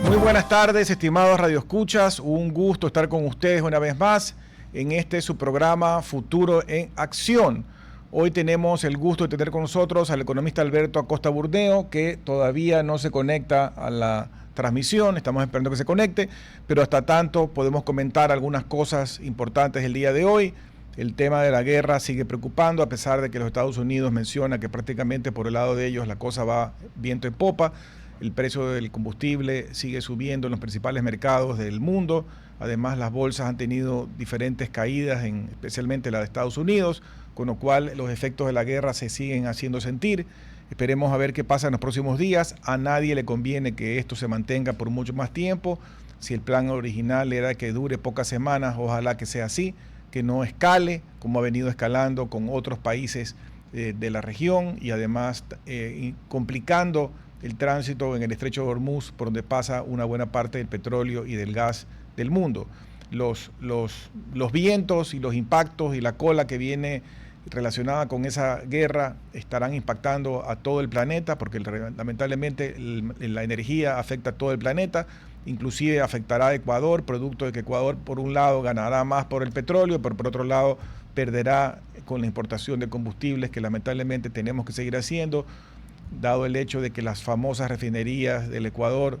Muy buenas tardes, estimados radioescuchas. Un gusto estar con ustedes una vez más en su programa Futuro en Acción. Hoy tenemos el gusto de tener con nosotros al economista Alberto Acosta Burneo, que todavía no se conecta a la transmisión. Estamos esperando que se conecte, pero hasta tanto podemos comentar algunas cosas importantes el día de hoy. El tema de la guerra sigue preocupando, a pesar de que los Estados Unidos menciona que prácticamente por el lado de ellos la cosa va viento en popa. El precio del combustible sigue subiendo en los principales mercados del mundo. Además, las bolsas han tenido diferentes caídas, especialmente la de Estados Unidos, con lo cual los efectos de la guerra se siguen haciendo sentir. Esperemos a ver qué pasa en los próximos días. A nadie le conviene que esto se mantenga por mucho más tiempo. Si el plan original era que dure pocas semanas, ojalá que sea así, que no escale como ha venido escalando con otros países de la región y además complicando el tránsito en el estrecho de Hormuz, por donde pasa una buena parte del petróleo y del gas del mundo. Los vientos y los impactos y la cola que viene relacionada con esa guerra estarán impactando a todo el planeta, porque lamentablemente la energía afecta a todo el planeta, inclusive afectará a Ecuador, producto de que Ecuador por un lado ganará más por el petróleo, pero por otro lado perderá con la importación de combustibles que lamentablemente tenemos que seguir haciendo, dado el hecho de que las famosas refinerías del Ecuador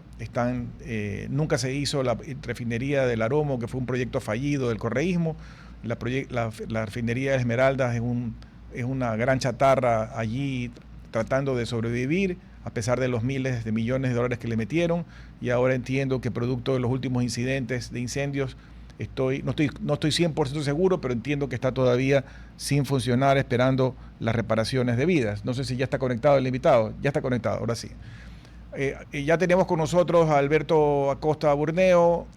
nunca se hizo la refinería del Aromo, que fue un proyecto fallido del correísmo. La refinería de Esmeraldas es una gran chatarra allí tratando de sobrevivir, a pesar de los miles de millones de dólares que le metieron, y ahora entiendo que producto de los últimos incidentes de incendios, no estoy 100% seguro, pero entiendo que está todavía sin funcionar, esperando las reparaciones debidas. No sé si ya está conectado el invitado. Ya está conectado, ahora sí. Ya tenemos con nosotros a Alberto Acosta Burneo,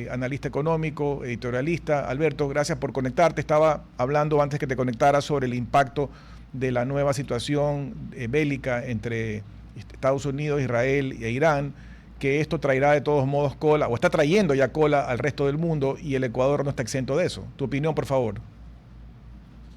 analista económico, editorialista. Alberto, gracias por conectarte. Estaba hablando antes que te conectaras sobre el impacto de la nueva situación bélica entre Estados Unidos, Israel e Irán, que esto traerá de todos modos cola, o está trayendo ya cola al resto del mundo, y el Ecuador no está exento de eso. Tu opinión, por favor.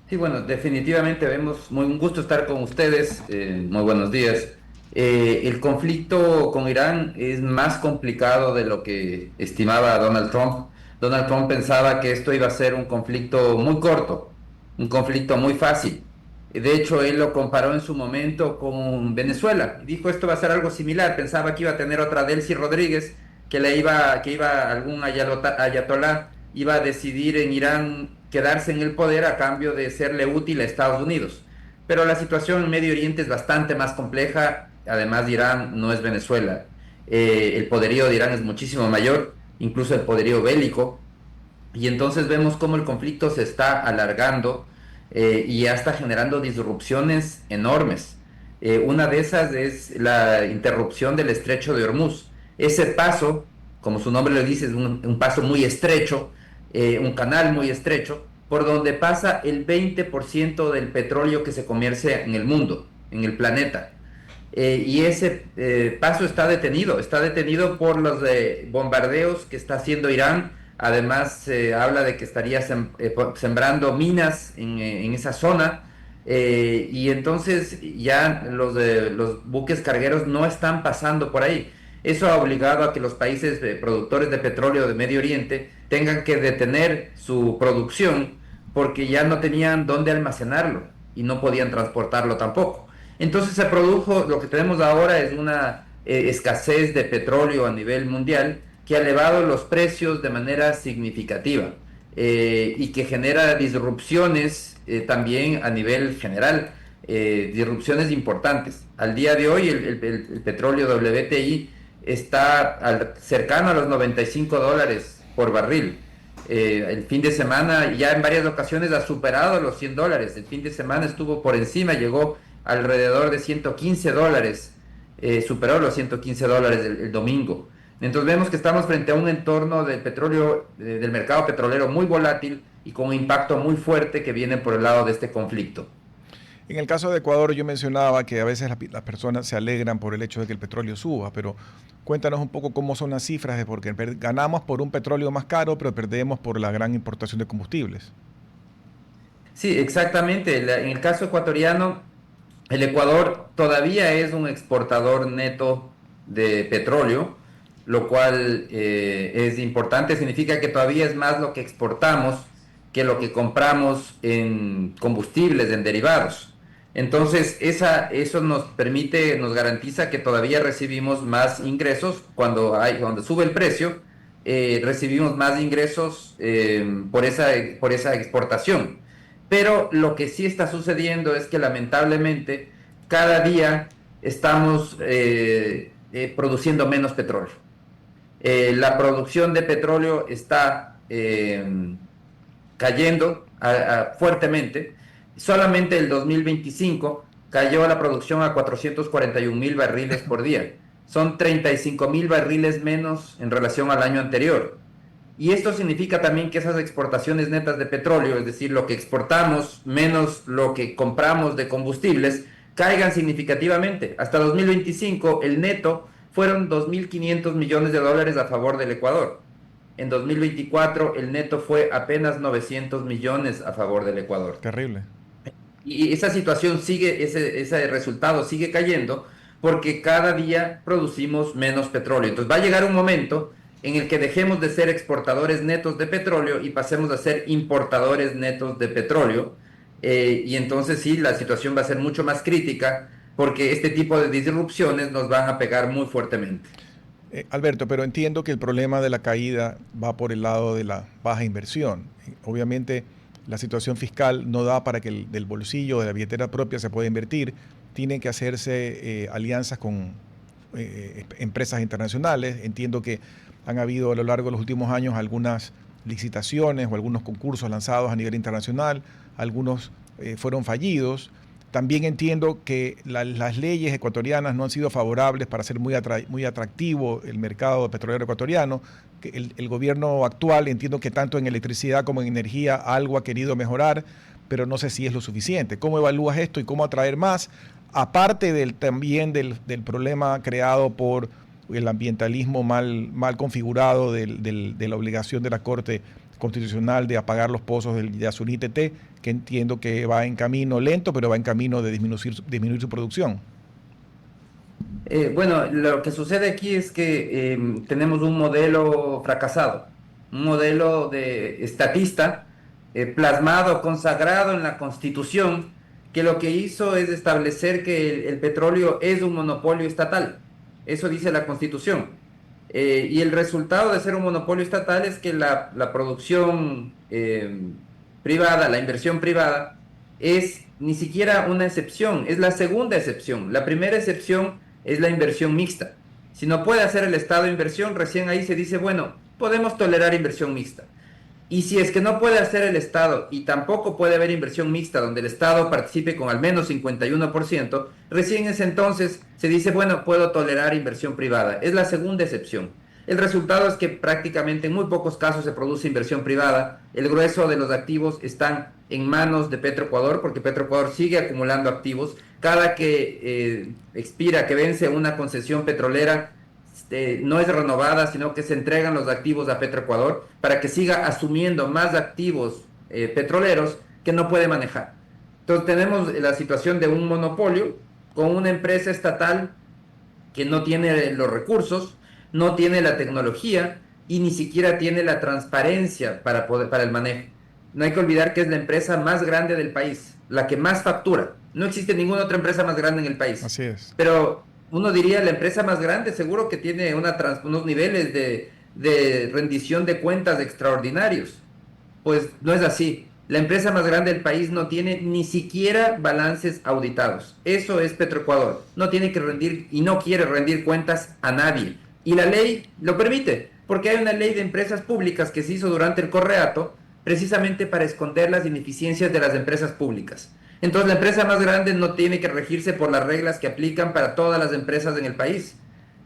Sí, bueno, definitivamente un gusto estar con ustedes, muy buenos días. El conflicto con Irán es más complicado de lo que estimaba Donald Trump. Donald Trump pensaba que esto iba a ser un conflicto muy corto, un conflicto muy fácil. De hecho, él lo comparó en su momento con Venezuela. Dijo esto va a ser algo similar. Pensaba que iba a tener otra Delcy Rodríguez, que iba algún ayatolá iba a decidir en Irán quedarse en el poder a cambio de serle útil a Estados Unidos. Pero la situación en Medio Oriente es bastante más compleja. Además, Irán no es Venezuela. El poderío de Irán es muchísimo mayor, incluso el poderío bélico. Y entonces vemos cómo el conflicto se está alargando y ya está generando disrupciones enormes. Una de esas es la interrupción del estrecho de Hormuz. Ese paso, como su nombre lo dice, es un paso muy estrecho, un canal muy estrecho, por donde pasa el 20% del petróleo que se comercia en el mundo, en el planeta. Y ese paso está detenido por los bombardeos que está haciendo Irán. Además, se habla de que estaría sembrando minas en esa zona. Y entonces ya los buques cargueros no están pasando por ahí. Eso ha obligado a que los países productores de petróleo de Medio Oriente tengan que detener su producción porque ya no tenían dónde almacenarlo y no podían transportarlo tampoco. Entonces se produjo, lo que tenemos ahora es una escasez de petróleo a nivel mundial que ha elevado los precios de manera significativa y que genera disrupciones también a nivel general, disrupciones importantes. Al día de hoy el petróleo WTI está cercano a los $95 por barril. El fin de semana ya en varias ocasiones ha superado los $100. El fin de semana estuvo por encima, llegó alrededor de $115, superó los $115 el domingo. Entonces vemos que estamos frente a un entorno del petróleo, del mercado petrolero muy volátil y con un impacto muy fuerte que viene por el lado de este conflicto. En el caso de Ecuador, yo mencionaba que a veces las personas se alegran por el hecho de que el petróleo suba, pero cuéntanos un poco cómo son las cifras, porque ganamos por un petróleo más caro, pero perdemos por la gran importación de combustibles. Sí, exactamente. En el caso ecuatoriano, el Ecuador todavía es un exportador neto de petróleo. lo cual es importante. Significa que todavía es más lo que exportamos que lo que compramos en combustibles, en derivados. Entonces, eso nos permite, nos garantiza que todavía recibimos más ingresos cuando sube el precio, recibimos más ingresos por esa exportación. Pero lo que sí está sucediendo es que lamentablemente cada día estamos produciendo menos petróleo. La producción de petróleo está cayendo fuertemente. Solamente el 2025 cayó la producción a 441,000 barriles por día. Son 35,000 barriles menos en relación al año anterior. Y esto significa también que esas exportaciones netas de petróleo, es decir, lo que exportamos menos lo que compramos de combustibles, caigan significativamente. Hasta 2025 el neto fueron 2.500 millones de dólares a favor del Ecuador. En 2024 el neto fue apenas 900 millones a favor del Ecuador. Terrible. Y esa situación sigue, ese resultado sigue cayendo porque cada día producimos menos petróleo. Entonces va a llegar un momento en el que dejemos de ser exportadores netos de petróleo y pasemos a ser importadores netos de petróleo. Y entonces sí, la situación va a ser mucho más crítica porque este tipo de disrupciones nos van a pegar muy fuertemente. Alberto, pero entiendo que el problema de la caída va por el lado de la baja inversión. Obviamente la situación fiscal no da para que del bolsillo, de la billetera propia se pueda invertir. Tienen que hacerse alianzas con empresas internacionales. Entiendo que han habido a lo largo de los últimos años algunas licitaciones o algunos concursos lanzados a nivel internacional. Algunos fueron fallidos. También entiendo que las leyes ecuatorianas no han sido favorables para hacer muy atractivo el mercado petrolero ecuatoriano. Que el gobierno actual, entiendo que tanto en electricidad como en energía algo ha querido mejorar, pero no sé si es lo suficiente. ¿Cómo evalúas esto y cómo atraer más? Aparte también del problema creado por el ambientalismo mal configurado de la obligación de la Corte Constitucional de apagar los pozos de Yasuní-TT, que entiendo que va en camino lento, pero va en camino de disminuir su producción. Bueno, lo que sucede aquí es que tenemos un modelo fracasado, un modelo de estatista plasmado, consagrado en la Constitución, que lo que hizo es establecer que el petróleo es un monopolio estatal. Eso dice la Constitución. Y el resultado de ser un monopolio estatal es que la producción privada, la inversión privada, es ni siquiera una excepción, es la segunda excepción. La primera excepción es la inversión mixta. Si no puede hacer el Estado inversión, recién ahí se dice, bueno, podemos tolerar inversión mixta. Y si es que no puede hacer el Estado y tampoco puede haber inversión mixta donde el Estado participe con al menos 51%, recién es entonces se dice, bueno, puedo tolerar inversión privada. Es la segunda excepción. El resultado es que prácticamente en muy pocos casos se produce inversión privada. El grueso de los activos están en manos de Petroecuador porque Petroecuador sigue acumulando activos. Cada que expira, que vence una concesión petrolera, no es renovada, sino que se entregan los activos a Petroecuador para que siga asumiendo más activos petroleros que no puede manejar. Entonces tenemos la situación de un monopolio con una empresa estatal que no tiene los recursos, no tiene la tecnología y ni siquiera tiene la transparencia para el manejo. No hay que olvidar que es la empresa más grande del país, la que más factura. No existe ninguna otra empresa más grande en el país. Así es. Pero uno diría la empresa más grande seguro que tiene unos niveles de rendición de cuentas extraordinarios. Pues no es así. La empresa más grande del país no tiene ni siquiera balances auditados. Eso es Petroecuador. No tiene que rendir y no quiere rendir cuentas a nadie. Y la ley lo permite, porque hay una ley de empresas públicas que se hizo durante el Correato precisamente para esconder las ineficiencias de las empresas públicas. Entonces la empresa más grande no tiene que regirse por las reglas que aplican para todas las empresas en el país.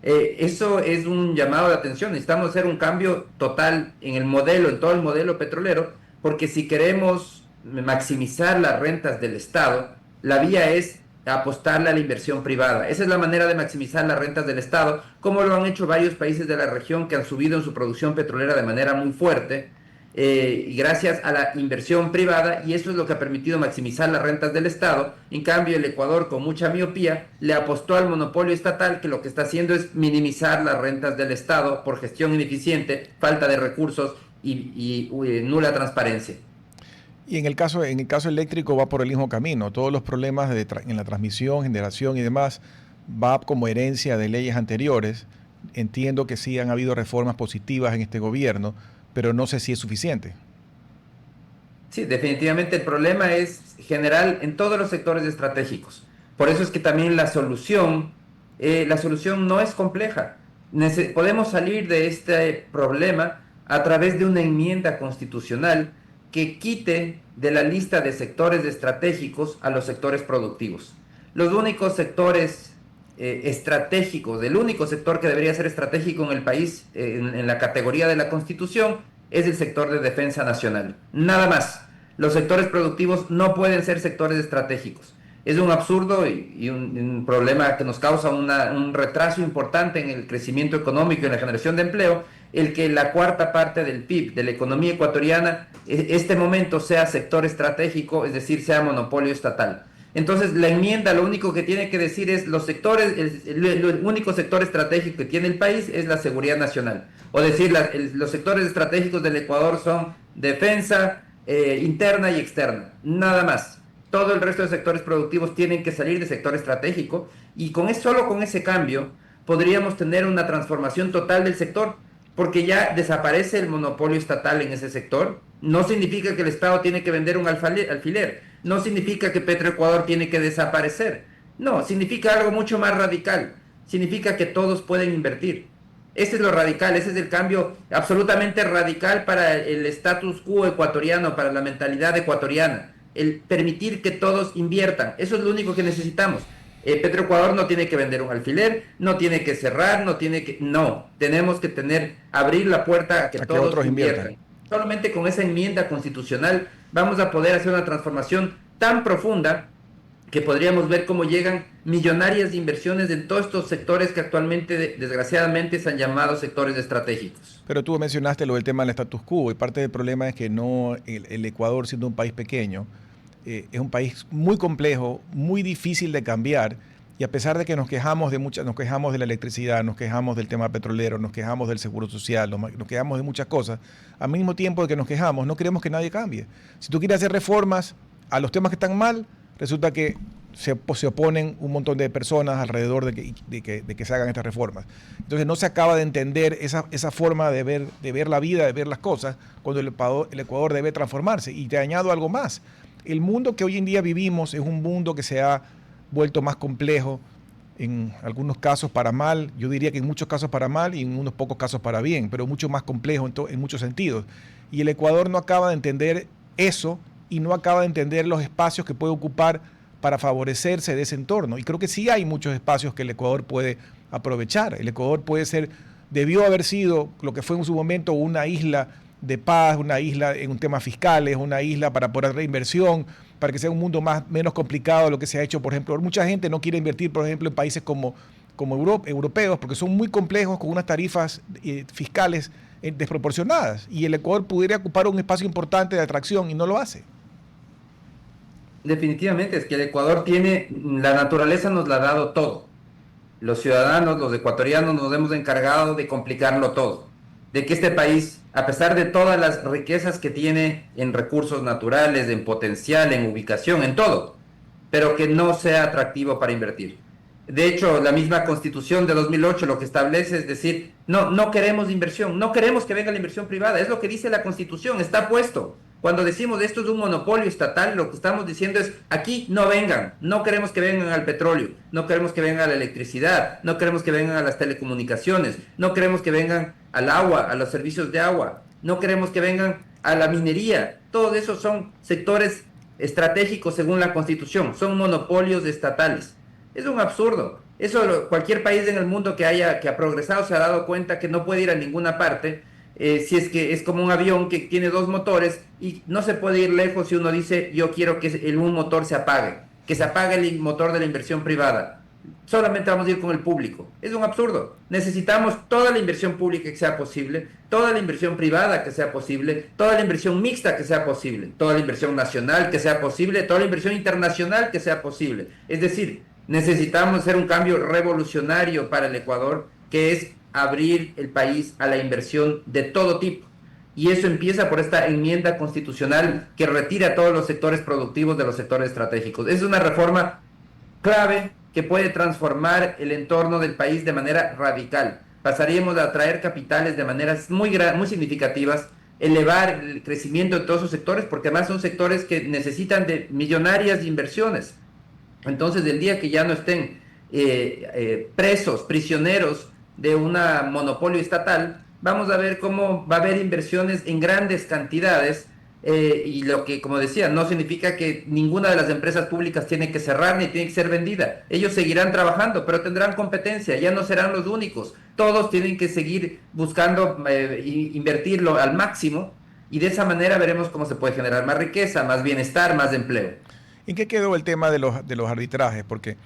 Eso es un llamado de atención. Necesitamos hacer un cambio total en el modelo, en todo el modelo petrolero, porque si queremos maximizar las rentas del Estado, la vía es apostarle a la inversión privada. Esa es la manera de maximizar las rentas del Estado, como lo han hecho varios países de la región que han subido en su producción petrolera de manera muy fuerte. y gracias a la inversión privada, y eso es lo que ha permitido maximizar las rentas del Estado. En cambio, el Ecuador, con mucha miopía, le apostó al monopolio estatal, que lo que está haciendo es minimizar las rentas del Estado por gestión ineficiente, falta de recursos y nula transparencia. Y en el caso eléctrico va por el mismo camino. Todos los problemas en la transmisión, generación y demás va como herencia de leyes anteriores. Entiendo que sí han habido reformas positivas en este gobierno, pero no sé si es suficiente. Sí, definitivamente el problema es general en todos los sectores estratégicos. Por eso es que también la solución no es compleja. Podemos salir de este problema a través de una enmienda constitucional que quite de la lista de sectores estratégicos a los sectores productivos. Los únicos sectores estratégicos, el único sector que debería ser estratégico en el país, en la categoría de la Constitución, es el sector de defensa nacional. Nada más. Los sectores productivos no pueden ser sectores estratégicos. Es un absurdo y un problema que nos causa un retraso importante en el crecimiento económico y en la generación de empleo, el que la cuarta parte del PIB de la economía ecuatoriana, este momento sea sector estratégico, es decir, sea monopolio estatal. Entonces, la enmienda lo único que tiene que decir es los sectores, el único sector estratégico que tiene el país es la seguridad nacional. O decir, los sectores estratégicos del Ecuador son defensa interna y externa, nada más. Todo el resto de sectores productivos tienen que salir de sector estratégico y solo con ese cambio podríamos tener una transformación total del sector, porque ya desaparece el monopolio estatal en ese sector. No significa que el Estado tiene que vender un alfiler, no significa que Petroecuador tiene que desaparecer, no, significa algo mucho más radical, significa que todos pueden invertir. Ese es lo radical, ese es el cambio absolutamente radical para el status quo ecuatoriano, para la mentalidad ecuatoriana, el permitir que todos inviertan. Eso es lo único que necesitamos. Petroecuador no tiene que vender un alfiler, no tiene que cerrar, tenemos que abrir la puerta a que todos otros inviertan. Solamente con esa enmienda constitucional vamos a poder hacer una transformación tan profunda que podríamos ver cómo llegan millonarias de inversiones en todos estos sectores que actualmente, desgraciadamente, se han llamado sectores estratégicos. Pero tú mencionaste lo del tema del status quo, y parte del problema es que el Ecuador, siendo un país pequeño, es un país muy complejo, muy difícil de cambiar, y a pesar de que nos quejamos de la electricidad, nos quejamos del tema petrolero, nos quejamos del seguro social, nos quejamos de muchas cosas, al mismo tiempo de que nos quejamos, no queremos que nadie cambie. Si tú quieres hacer reformas a los temas que están mal, resulta que se oponen un montón de personas alrededor de que se hagan estas reformas. Entonces no se acaba de entender esa forma de ver la vida, de ver las cosas, cuando el Ecuador debe transformarse. Y te añado algo más. El mundo que hoy en día vivimos es un mundo que se ha vuelto más complejo, en algunos casos para mal, yo diría que en muchos casos para mal y en unos pocos casos para bien, pero mucho más complejo en muchos sentidos. Y el Ecuador no acaba de entender eso y no acaba de entender los espacios que puede ocupar para favorecerse de ese entorno. Y creo que sí hay muchos espacios que el Ecuador puede aprovechar. El Ecuador debió haber sido lo que fue en su momento una isla de paz, una isla en un tema fiscales, una isla para poder hacer inversión, para que sea un mundo menos complicado de lo que se ha hecho. Por ejemplo, mucha gente no quiere invertir, por ejemplo, en países como europeos, porque son muy complejos, con unas tarifas fiscales desproporcionadas. Y el Ecuador pudiera ocupar un espacio importante de atracción y no lo hace. Definitivamente, es que el Ecuador la naturaleza nos la ha dado todo. Los ciudadanos, los ecuatorianos, nos hemos encargado de complicarlo todo. De que este país, a pesar de todas las riquezas que tiene en recursos naturales, en potencial, en ubicación, en todo, pero que no sea atractivo para invertir. De hecho, la misma Constitución de 2008 lo que establece es decir, no queremos inversión, no queremos que venga la inversión privada, es lo que dice la Constitución, está puesto. Cuando decimos esto es un monopolio estatal, lo que estamos diciendo es, aquí no vengan, no queremos que vengan al petróleo, no queremos que vengan a la electricidad, no queremos que vengan a las telecomunicaciones, no queremos que vengan al agua, a los servicios de agua, no queremos que vengan a la minería. Todos esos son sectores estratégicos según la Constitución, son monopolios estatales. Es un absurdo. Eso cualquier país en el mundo que ha progresado se ha dado cuenta que no puede ir a ninguna parte. Si es que es como un avión que tiene dos motores y no se puede ir lejos si uno dice yo quiero que un motor se apague, que se apague el motor de la inversión privada. solamente vamos a ir con el público. Es un absurdo. Necesitamos toda la inversión pública que sea posible, toda la inversión privada que sea posible, toda la inversión mixta que sea posible, toda la inversión nacional que sea posible, toda la inversión internacional que sea posible. Es decir, necesitamos hacer un cambio revolucionario para el Ecuador, que es abrir el país a la inversión de todo tipo. Y eso empieza por esta enmienda constitucional que retira todos los sectores productivos de los sectores estratégicos. Es una reforma clave que puede transformar el entorno del país de manera radical. Pasaríamos a atraer capitales de maneras muy significativas, elevar el crecimiento de todos esos sectores, porque además son sectores que necesitan de millonarias inversiones. Entonces, el día que ya no estén presos, prisioneros de un monopolio estatal, vamos a ver cómo va a haber inversiones en grandes cantidades, y lo que, como decía, no significa que ninguna de las empresas públicas tiene que cerrar ni tiene que ser vendida. Ellos seguirán trabajando, pero tendrán competencia, ya no serán los únicos. Todos tienen que seguir buscando invertirlo al máximo, y de esa manera veremos cómo se puede generar más riqueza, más bienestar, más empleo. ¿En qué quedó el tema de los arbitrajes? Porque,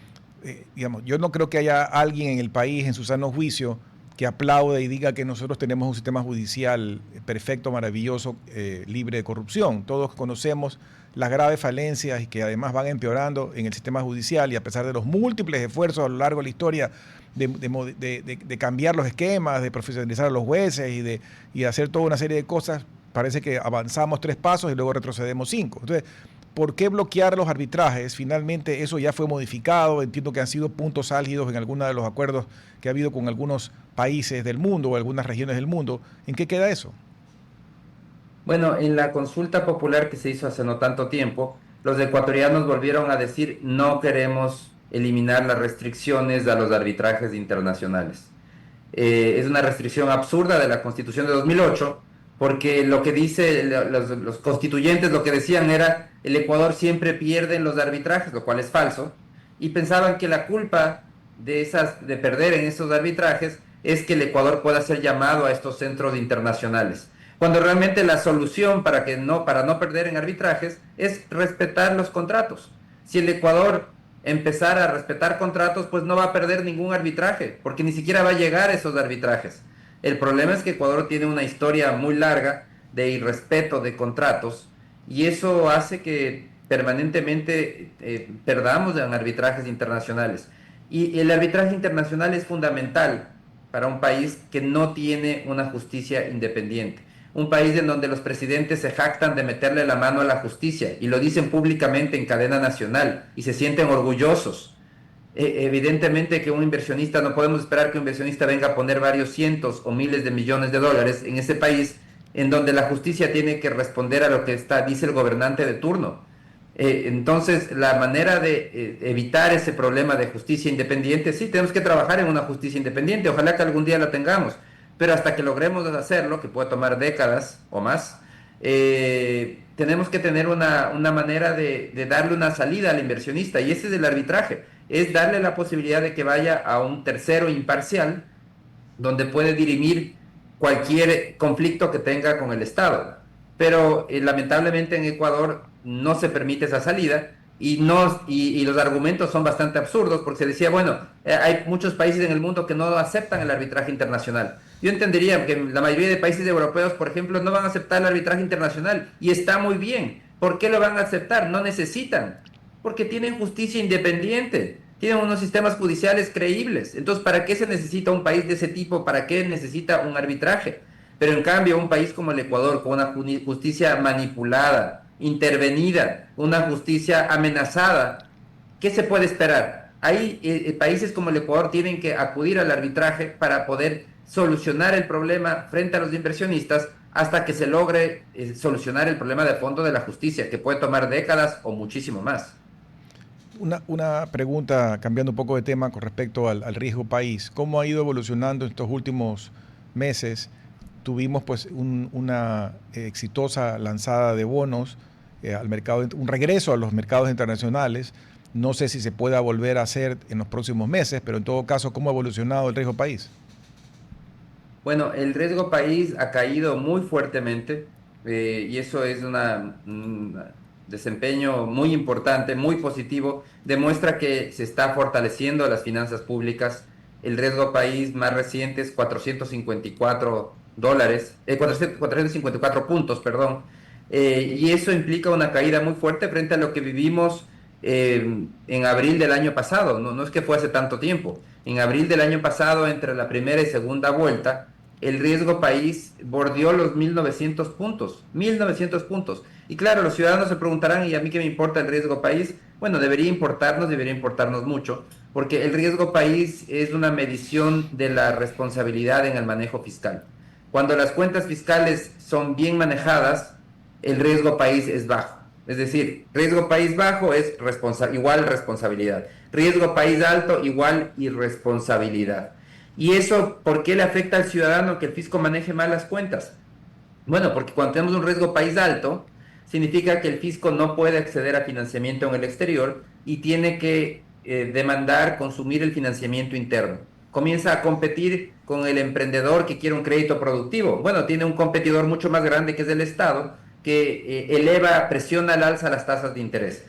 digamos, yo no creo que haya alguien en el país, en su sano juicio, que aplaude y diga que nosotros tenemos un sistema judicial perfecto, maravilloso, libre de corrupción. Todos conocemos las graves falencias y que además van empeorando en el sistema judicial, y a pesar de los múltiples esfuerzos a lo largo de la historia de cambiar los esquemas, de profesionalizar a los jueces y de hacer toda una serie de cosas, parece que avanzamos 3 pasos y luego retrocedemos 5. Entonces, ¿por qué bloquear los arbitrajes? Finalmente eso ya fue modificado. Entiendo que han sido puntos álgidos en algunos de los acuerdos que ha habido con algunos países del mundo o algunas regiones del mundo. ¿En qué queda eso? Bueno, en la consulta popular que se hizo hace no tanto tiempo, los ecuatorianos volvieron a decir: no queremos eliminar las restricciones a los arbitrajes internacionales. Es una restricción absurda de la Constitución de 2008, porque lo que dice los constituyentes, lo que decían era: el Ecuador siempre pierde en los arbitrajes, lo cual es falso, y pensaban que la culpa de perder en esos arbitrajes es que el Ecuador pueda ser llamado a estos centros internacionales, cuando realmente la solución para no perder en arbitrajes es respetar los contratos. Si el Ecuador empezara a respetar contratos, pues no va a perder ningún arbitraje, porque ni siquiera va a llegar a esos arbitrajes. El problema es que Ecuador tiene una historia muy larga de irrespeto de contratos, y eso hace que permanentemente perdamos en arbitrajes internacionales. Y el arbitraje internacional es fundamental para un país que no tiene una justicia independiente. Un país en donde los presidentes se jactan de meterle la mano a la justicia y lo dicen públicamente en cadena nacional y se sienten orgullosos. Evidentemente que un inversionista, no podemos esperar que un inversionista venga a poner varios cientos o miles de millones de dólares en ese país en donde la justicia tiene que responder a lo que dice el gobernante de turno. Entonces, la manera de evitar ese problema de justicia independiente, sí, tenemos que trabajar en una justicia independiente, ojalá que algún día la tengamos, pero hasta que logremos hacerlo, que puede tomar décadas o más, tenemos que tener una manera de darle una salida al inversionista, y ese es el arbitraje, es darle la posibilidad de que vaya a un tercero imparcial, donde puede dirimir cualquier conflicto que tenga con el Estado. Pero lamentablemente en Ecuador no se permite esa salida, y los argumentos son bastante absurdos, porque se decía, bueno, hay muchos países en el mundo que no aceptan el arbitraje internacional. Yo entendería que la mayoría de países europeos, por ejemplo, no van a aceptar el arbitraje internacional, y está muy bien. ¿Por qué lo van a aceptar? No necesitan, porque tienen justicia independiente, tienen unos sistemas judiciales creíbles. Entonces, ¿para qué se necesita un país de ese tipo? ¿Para qué necesita un arbitraje? Pero en cambio, un país como el Ecuador, con una justicia manipulada, intervenida, una justicia amenazada, ¿qué se puede esperar? Ahí países como el Ecuador tienen que acudir al arbitraje para poder solucionar el problema frente a los inversionistas, hasta que se logre solucionar el problema de fondo de la justicia, que puede tomar décadas o muchísimo más. Una pregunta, cambiando un poco de tema con respecto al riesgo país. ¿Cómo ha ido evolucionando en estos últimos meses? Tuvimos pues una exitosa lanzada de bonos al mercado, un regreso a los mercados internacionales. No sé si se pueda volver a hacer en los próximos meses, pero en todo caso, ¿cómo ha evolucionado el riesgo país? Bueno, el riesgo país ha caído muy fuertemente, y eso es desempeño muy importante, muy positivo, demuestra que se está fortaleciendo las finanzas públicas. El riesgo país más reciente es $454, 454 puntos, perdón. Y eso implica una caída muy fuerte frente a lo que vivimos en abril del año pasado. No es que fue hace tanto tiempo. En abril del año pasado, entre la primera y segunda vuelta, el riesgo país bordeó los 1900 puntos, 1900 puntos. Y claro, los ciudadanos se preguntarán, ¿y a mí qué me importa el riesgo país? Bueno, debería importarnos mucho, porque el riesgo país es una medición de la responsabilidad en el manejo fiscal. Cuando las cuentas fiscales son bien manejadas, el riesgo país es bajo. Es decir, riesgo país bajo es igual responsabilidad. Riesgo país alto igual irresponsabilidad. ¿Y eso por qué le afecta al ciudadano que el fisco maneje mal las cuentas? Bueno, porque cuando tenemos un riesgo país alto, significa que el fisco no puede acceder a financiamiento en el exterior y tiene que demandar consumir el financiamiento interno. Comienza a competir con el emprendedor que quiere un crédito productivo. Bueno, tiene un competidor mucho más grande que es el Estado, que presiona al alza las tasas de interés.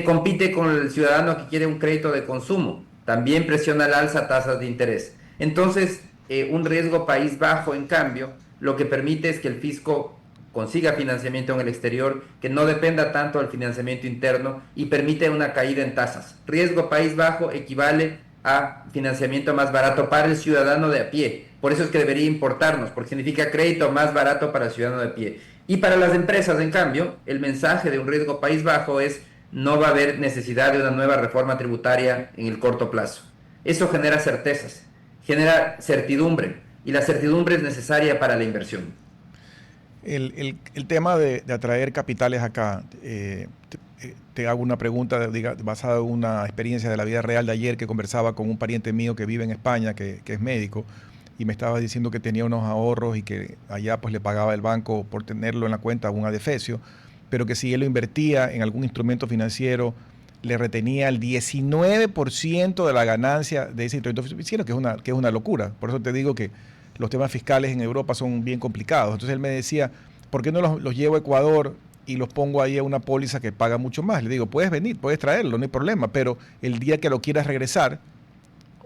Compite con el ciudadano que quiere un crédito de consumo, también presiona al alza tasas de interés. Entonces, un riesgo país bajo, en cambio, lo que permite es que el fisco consiga financiamiento en el exterior, que no dependa tanto del financiamiento interno y permite una caída en tasas. Riesgo país bajo equivale a financiamiento más barato para el ciudadano de a pie. Por eso es que debería importarnos, porque significa crédito más barato para el ciudadano de a pie. Y para las empresas, en cambio, el mensaje de un riesgo país bajo es: no va a haber necesidad de una nueva reforma tributaria en el corto plazo. Eso genera certezas, genera certidumbre, y la certidumbre es necesaria para la inversión. El tema de atraer capitales acá, te hago una pregunta basada en una experiencia de la vida real de ayer, que conversaba con un pariente mío que vive en España, que es médico, y me estaba diciendo que tenía unos ahorros y que allá pues le pagaba el banco por tenerlo en la cuenta un adefesio, pero que si él lo invertía en algún instrumento financiero, le retenía el 19% de la ganancia de ese instrumento financiero, que es una locura. Por eso te digo que los temas fiscales en Europa son bien complicados. Entonces él me decía, ¿por qué no los llevo a Ecuador y los pongo ahí a una póliza que paga mucho más? Le digo, puedes venir, puedes traerlo, no hay problema, pero el día que lo quieras regresar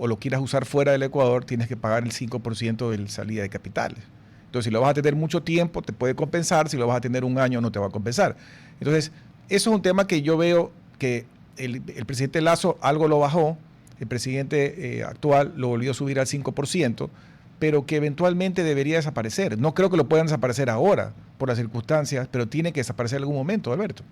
o lo quieras usar fuera del Ecuador, tienes que pagar el 5% de salida de capitales. Entonces, si lo vas a tener mucho tiempo, te puede compensar; si lo vas a tener un año, no te va a compensar. Entonces, eso es un tema que yo veo que el presidente Lasso algo lo bajó, el presidente actual lo volvió a subir al 5%, pero que eventualmente debería desaparecer. No creo que lo puedan desaparecer ahora, por las circunstancias, pero tiene que desaparecer en algún momento, Alberto.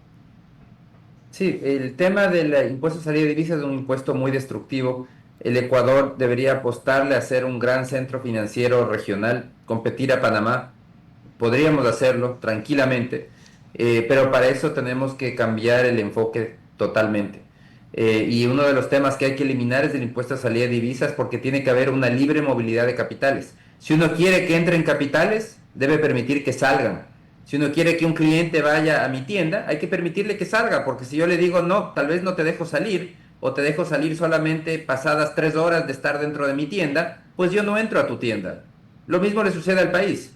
Sí, el tema del impuesto a salida de divisas es un impuesto muy destructivo. El Ecuador debería apostarle a ser un gran centro financiero regional, competir a Panamá. Podríamos hacerlo tranquilamente, pero para eso tenemos que cambiar el enfoque totalmente. Y uno de los temas que hay que eliminar es el impuesto a salida de divisas, porque tiene que haber una libre movilidad de capitales. Si uno quiere que entren capitales, debe permitir que salgan. Si uno quiere que un cliente vaya a mi tienda, hay que permitirle que salga, porque si yo le digo, no, tal vez no te dejo salir, o te dejo salir solamente pasadas 3 horas de estar dentro de mi tienda, pues yo no entro a tu tienda. Lo mismo le sucede al país.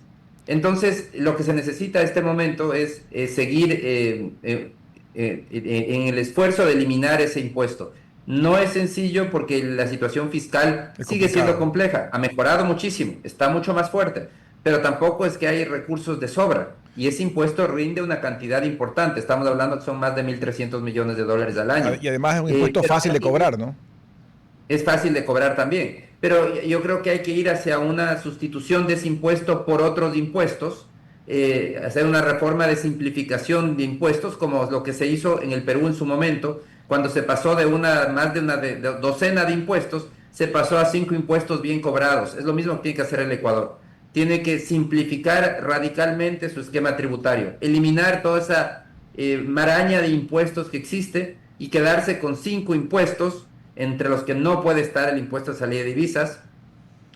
Entonces, lo que se necesita en este momento es seguir en el esfuerzo de eliminar ese impuesto. No es sencillo, porque la situación fiscal sigue siendo compleja. Ha mejorado muchísimo, está mucho más fuerte, pero tampoco es que hay recursos de sobra. Y ese impuesto rinde una cantidad importante. Estamos hablando que son más de $1.300 millones al año. Y además es un impuesto fácil de cobrar, ¿no? Es fácil de cobrar también. Pero yo creo que hay que ir hacia una sustitución de ese impuesto por otros impuestos, hacer una reforma de simplificación de impuestos, como lo que se hizo en el Perú en su momento, cuando se pasó de más de una docena de impuestos, se pasó a 5 impuestos bien cobrados. Es lo mismo que tiene que hacer el Ecuador. Tiene que simplificar radicalmente su esquema tributario, eliminar toda esa maraña de impuestos que existe y quedarse con 5 impuestos, entre los que no puede estar el impuesto a salida de divisas,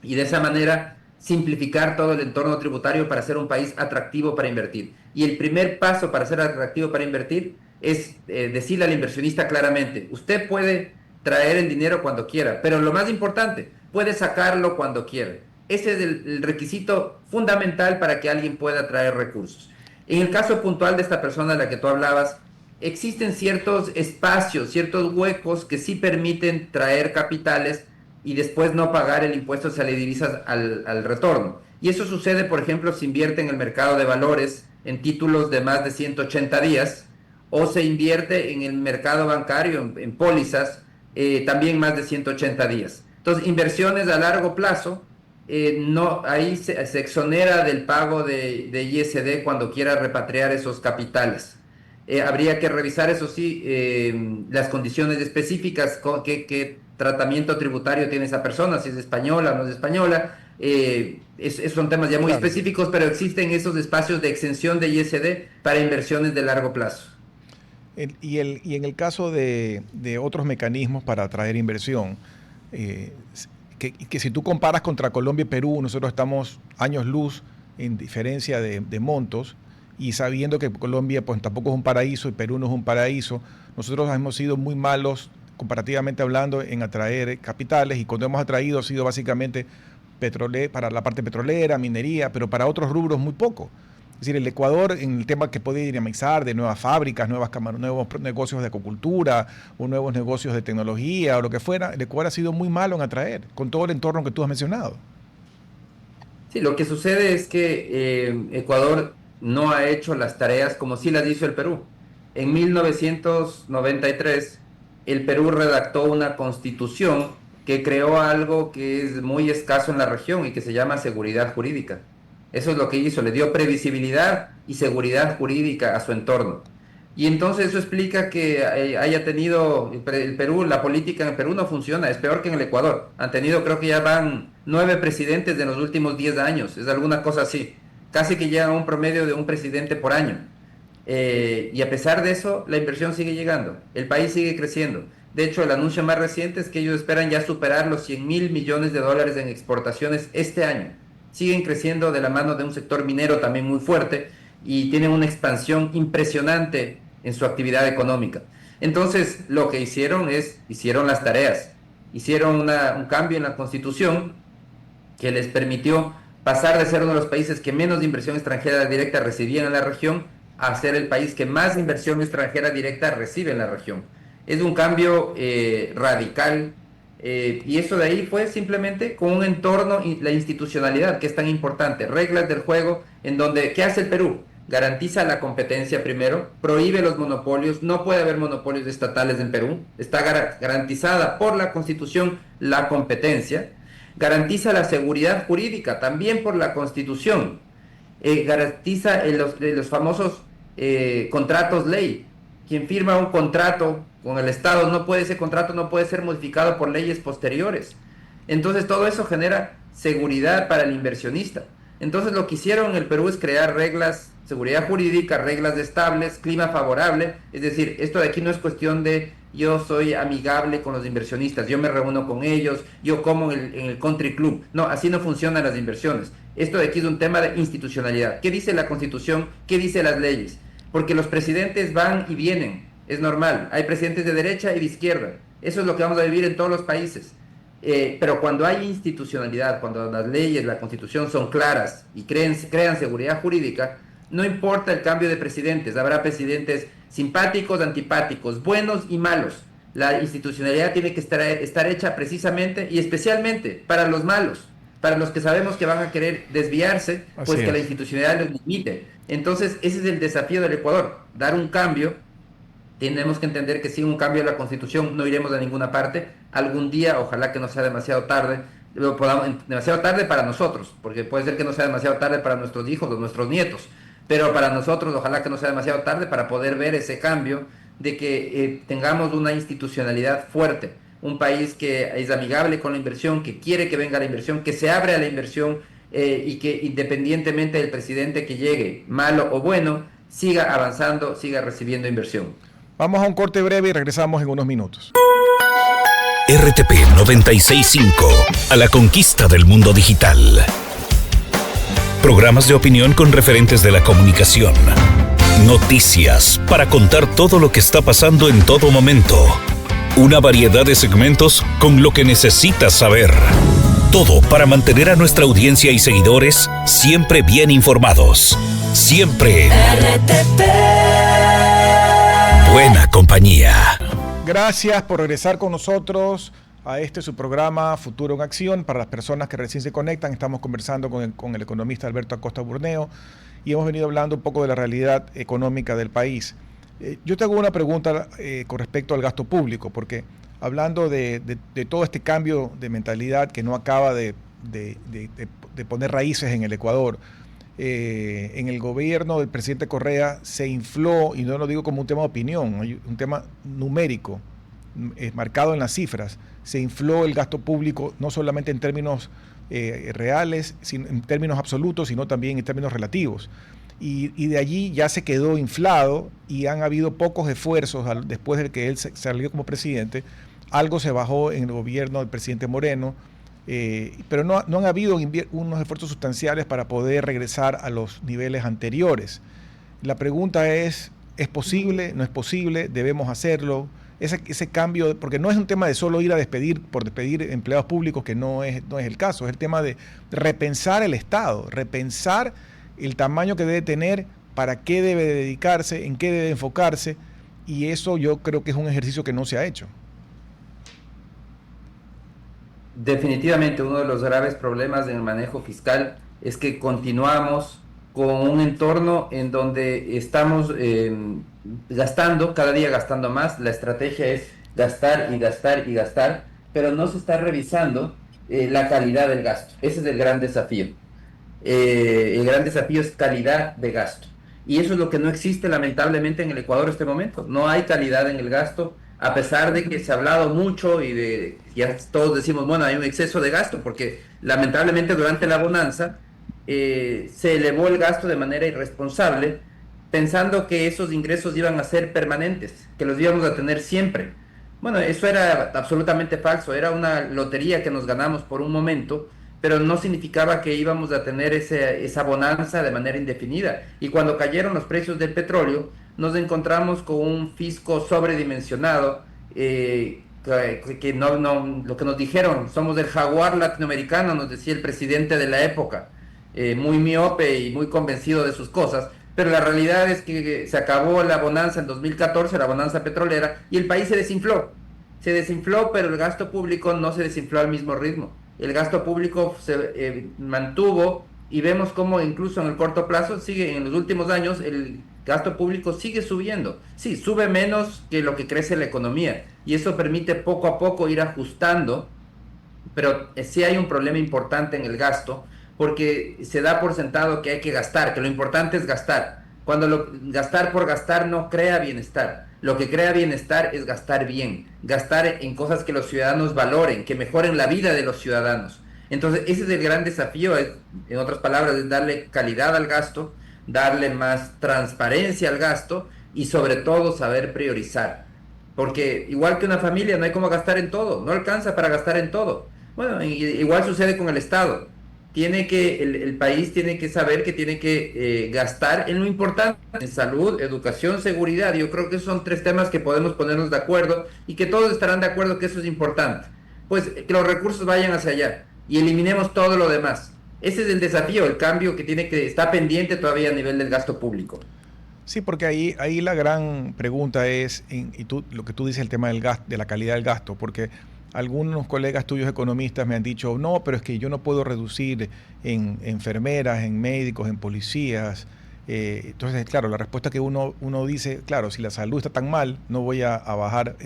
y de esa manera simplificar todo el entorno tributario para ser un país atractivo para invertir. Y el primer paso para ser atractivo para invertir es decirle al inversionista claramente: usted puede traer el dinero cuando quiera, pero lo más importante, puede sacarlo cuando quiera. Ese es el requisito fundamental para que alguien pueda traer recursos. En el caso puntual de esta persona de la que tú hablabas, existen ciertos espacios, ciertos huecos que sí permiten traer capitales y después no pagar el impuesto sobre divisas al retorno. Y eso sucede, por ejemplo, si invierte en el mercado de valores en títulos de más de 180 días o se invierte en el mercado bancario, en pólizas, también más de 180 días. Entonces, inversiones a largo plazo, no, ahí se exonera del pago de ISD cuando quiera repatriar esos capitales. Habría que revisar, eso sí, las condiciones específicas, qué tratamiento tributario tiene esa persona, si es española o no es española. Son temas ya muy específicos, pero existen esos espacios de exención de ISD para inversiones de largo plazo. Y en el caso de otros mecanismos para atraer inversión, que si tú comparas contra Colombia y Perú, nosotros estamos años luz en diferencia de montos, y sabiendo que Colombia pues tampoco es un paraíso y Perú no es un paraíso, nosotros hemos sido muy malos comparativamente hablando en atraer capitales, y cuando hemos atraído ha sido básicamente para la parte petrolera, minería, pero para otros rubros muy poco. Es decir, el Ecuador, en el tema que puede dinamizar de nuevas fábricas, nuevos negocios de acuicultura o nuevos negocios de tecnología o lo que fuera, el Ecuador ha sido muy malo en atraer, con todo el entorno que tú has mencionado. Sí, lo que sucede es que Ecuador no ha hecho las tareas como sí las hizo el Perú. En 1993, el Perú redactó una constitución que creó algo que es muy escaso en la región y que se llama seguridad jurídica. Eso es lo que hizo, le dio previsibilidad y seguridad jurídica a su entorno. Y entonces eso explica que haya tenido el Perú, la política en el Perú no funciona, es peor que en el Ecuador. Han tenido, creo que ya van 9 presidentes en los últimos 10 años, es alguna cosa así. Casi que llega a un promedio de un presidente por año. Y a pesar de eso, la inversión sigue llegando, el país sigue creciendo. De hecho, el anuncio más reciente es que ellos esperan ya superar los 100.000 millones de dólares en exportaciones este año. Siguen creciendo de la mano de un sector minero también muy fuerte y tienen una expansión impresionante en su actividad económica. Entonces, lo que hicieron las tareas. Hicieron un cambio en la Constitución que les permitió pasar de ser uno de los países que menos inversión extranjera directa recibían en la región a ser el país que más inversión extranjera directa recibe en la región. Es un cambio radical, y eso de ahí fue simplemente con un entorno y la institucionalidad que es tan importante, reglas del juego en donde, ¿qué hace el Perú? Garantiza la competencia primero, prohíbe los monopolios, no puede haber monopolios estatales en Perú, está garantizada por la Constitución la competencia, garantiza la seguridad jurídica también por la Constitución, garantiza los famosos contratos ley. Quien firma un contrato con el Estado, ese contrato no puede ser modificado por leyes posteriores. Entonces todo eso genera seguridad para el inversionista. Entonces lo que hicieron en el Perú es crear reglas, seguridad jurídica, reglas estables, clima favorable. Es decir, esto de aquí no es cuestión de yo soy amigable con los inversionistas, yo me reúno con ellos, yo como en el country club. No, así no funcionan las inversiones. Esto de aquí es un tema de institucionalidad. ¿Qué dice la Constitución? ¿Qué dice las leyes? Porque los presidentes van y vienen, es normal. Hay presidentes de derecha y de izquierda. Eso es lo que vamos a vivir en todos los países. Pero cuando hay institucionalidad, cuando las leyes, la Constitución son claras y crean seguridad jurídica, no importa el cambio de presidentes. Habrá presidentes simpáticos, antipáticos, buenos y malos. La institucionalidad tiene que estar hecha precisamente y especialmente para los malos, para los que sabemos que van a querer desviarse, pues que la institucionalidad los limite. Entonces, ese es el desafío del Ecuador, dar un cambio. Tenemos que entender que sin un cambio de la Constitución no iremos a ninguna parte. Algún día, ojalá que no sea demasiado tarde, demasiado tarde para nosotros, porque puede ser que no sea demasiado tarde para nuestros hijos o nuestros nietos, pero para nosotros ojalá que no sea demasiado tarde para poder ver ese cambio de que tengamos una institucionalidad fuerte, un país que es amigable con la inversión, que quiere que venga la inversión, que se abre a la inversión, y que independientemente del presidente que llegue, malo o bueno, siga avanzando, siga recibiendo inversión. Vamos a un corte breve y regresamos en unos minutos. RTP 96.5, a la conquista del mundo digital. Programas de opinión con referentes de la comunicación. Noticias para contar todo lo que está pasando en todo momento. Una variedad de segmentos con lo que necesitas saber. Todo para mantener a nuestra audiencia y seguidores siempre bien informados. Siempre. RTP. buena compañía. Gracias por regresar con nosotros a su programa Futuro en Acción. Para las personas que recién se conectan, estamos conversando con el economista Alberto Acosta Burneo y hemos venido hablando un poco de la realidad económica del país. Yo te hago una pregunta con respecto al gasto público, porque hablando de todo este cambio de mentalidad que no acaba de poner raíces en el Ecuador, en el gobierno del presidente Correa se infló, y no lo digo como un tema de opinión, hay un tema numérico, marcado en las cifras, se infló el gasto público no solamente en términos reales, sino en términos absolutos, sino también en términos relativos. Y de allí ya se quedó inflado y han habido pocos esfuerzos después de que él salió como presidente. Algo se bajó en el gobierno del presidente Moreno, pero no han habido unos esfuerzos sustanciales para poder regresar a los niveles anteriores. La pregunta ¿es posible? ¿No es posible? ¿Debemos hacerlo? Ese cambio, porque no es un tema de solo ir a despedir por despedir empleados públicos, que no es el caso, es el tema de repensar el Estado, repensar el tamaño que debe tener, para qué debe dedicarse, en qué debe enfocarse, y eso yo creo que es un ejercicio que no se ha hecho. Definitivamente uno de los graves problemas en el manejo fiscal es que continuamos con un entorno en donde estamos gastando, cada día gastando más. La estrategia es gastar y gastar y gastar, pero no se está revisando la calidad del gasto. Ese es el gran desafío. El gran desafío es calidad de gasto. Y eso es lo que no existe lamentablemente en el Ecuador en este momento. No hay calidad en el gasto, a pesar de que se ha hablado mucho y ya todos decimos, bueno, hay un exceso de gasto, porque lamentablemente durante la bonanza se elevó el gasto de manera irresponsable, pensando que esos ingresos iban a ser permanentes, que los íbamos a tener siempre. Bueno, eso era absolutamente falso, era una lotería que nos ganamos por un momento, pero no significaba que íbamos a tener esa bonanza de manera indefinida. Y cuando cayeron los precios del petróleo, nos encontramos con un fisco sobredimensionado, lo que nos dijeron, somos el jaguar latinoamericano, nos decía el presidente de la época, muy miope y muy convencido de sus cosas, pero la realidad es que se acabó la bonanza en 2014, la bonanza petrolera, y el país se desinfló, pero el gasto público no se desinfló al mismo ritmo. El gasto público se mantuvo, y vemos cómo incluso en el corto plazo en los últimos años el gasto público sigue subiendo. Sí, sube menos que lo que crece la economía, y eso permite poco a poco ir ajustando, pero sí hay un problema importante en el gasto, porque se da por sentado que hay que gastar, que lo importante es gastar. Cuando gastar por gastar no crea bienestar. Lo que crea bienestar es gastar bien, gastar en cosas que los ciudadanos valoren, que mejoren la vida de los ciudadanos. Entonces ese es el gran desafío, en otras palabras, es darle calidad al gasto, darle más transparencia al gasto y sobre todo saber priorizar. Porque igual que una familia, no hay cómo gastar en todo, no alcanza para gastar en todo. Bueno, igual sucede con el Estado. El país tiene que saber que tiene que gastar en lo importante, en salud, educación, seguridad. Yo creo que esos son 3 temas que podemos ponernos de acuerdo y que todos estarán de acuerdo que eso es importante. Pues que los recursos vayan hacia allá y eliminemos todo lo demás. Ese es el desafío, el cambio que está pendiente todavía a nivel del gasto público. Sí, porque ahí la gran pregunta es, lo que tú dices, el tema del gasto, de la calidad del gasto, porque algunos colegas tuyos economistas me han dicho, no, pero es que yo no puedo reducir en enfermeras, en médicos, en policías. Entonces, claro, la respuesta que uno dice, claro, si la salud está tan mal, no voy a bajar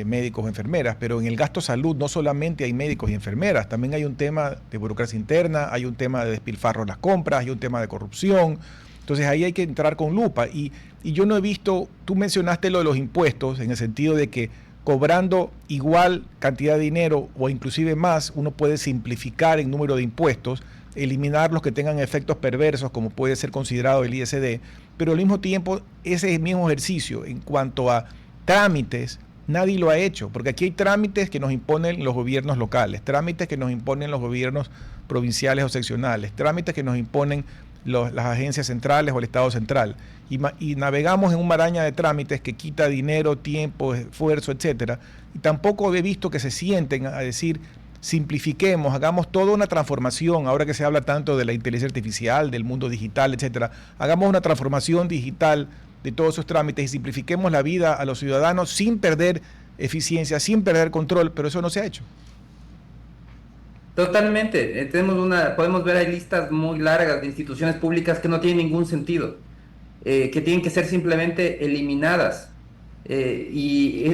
médicos o enfermeras, pero en el gasto salud no solamente hay médicos y enfermeras, también hay un tema de burocracia interna, hay un tema de despilfarro en las compras, hay un tema de corrupción. Entonces ahí hay que entrar con lupa. Y yo no he visto, tú mencionaste lo de los impuestos, en el sentido de que cobrando igual cantidad de dinero o inclusive más, uno puede simplificar el número de impuestos, eliminar los que tengan efectos perversos, como puede ser considerado el ISD, pero al mismo tiempo ese mismo ejercicio en cuanto a trámites, nadie lo ha hecho, porque aquí hay trámites que nos imponen los gobiernos locales, trámites que nos imponen los gobiernos provinciales o seccionales, trámites que nos imponen las agencias centrales o el Estado central, y navegamos en un maraña de trámites que quita dinero, tiempo, esfuerzo, etcétera, y tampoco he visto que se sienten a decir, simplifiquemos, hagamos toda una transformación, ahora que se habla tanto de la inteligencia artificial, del mundo digital, etcétera, hagamos una transformación digital de todos esos trámites y simplifiquemos la vida a los ciudadanos sin perder eficiencia, sin perder control, pero eso no se ha hecho. Totalmente. Podemos ver ahí listas muy largas de instituciones públicas que no tienen ningún sentido, que tienen que ser simplemente eliminadas.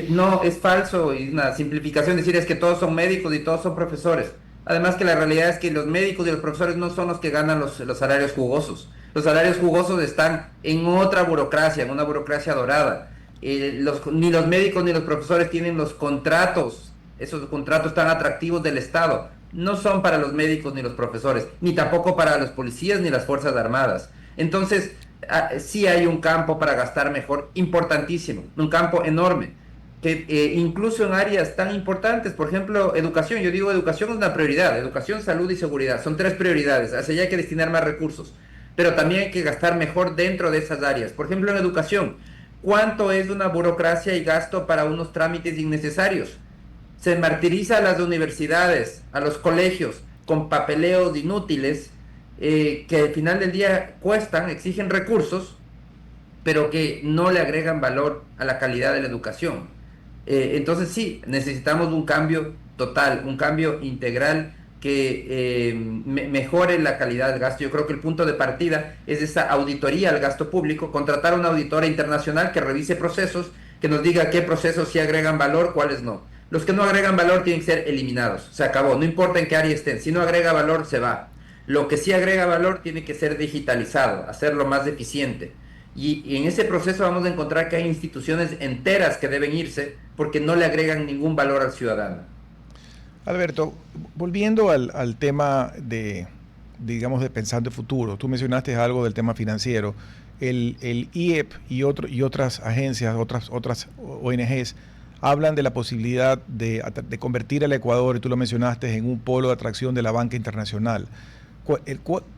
No, es falso y una simplificación decir es que todos son médicos y todos son profesores. Además que la realidad es que los médicos y los profesores no son los que ganan los salarios jugosos. Los salarios jugosos están en otra burocracia, en una burocracia dorada. Ni los médicos ni los profesores tienen los contratos, esos contratos tan atractivos del Estado. No son para los médicos ni los profesores, ni tampoco para los policías ni las Fuerzas Armadas. Entonces, sí hay un campo para gastar mejor, importantísimo, un campo enorme, que incluso en áreas tan importantes, por ejemplo, educación. Yo digo, educación es una prioridad, educación, salud y seguridad, son 3 prioridades, hacia allá hay que destinar más recursos, pero también hay que gastar mejor dentro de esas áreas. Por ejemplo, en educación, ¿cuánto es una burocracia y gasto para unos trámites innecesarios? Se martiriza a las universidades, a los colegios, con papeleos inútiles, que al final del día cuestan, exigen recursos, pero que no le agregan valor a la calidad de la educación. Entonces sí, necesitamos un cambio total, un cambio integral que mejore la calidad del gasto. Yo creo que el punto de partida es esa auditoría al gasto público, contratar a una auditora internacional que revise procesos, que nos diga qué procesos sí agregan valor, cuáles no. Los que no agregan valor tienen que ser eliminados, se acabó, no importa en qué área estén, si no agrega valor se va. Lo que sí agrega valor tiene que ser digitalizado, hacerlo más eficiente. Y en ese proceso vamos a encontrar que hay instituciones enteras que deben irse porque no le agregan ningún valor al ciudadano. Alberto, volviendo al tema digamos, de pensando en futuro, tú mencionaste algo del tema financiero. El IEP y otras agencias, otras ONGs, hablan de la posibilidad de convertir al Ecuador, y tú lo mencionaste, en un polo de atracción de la banca internacional.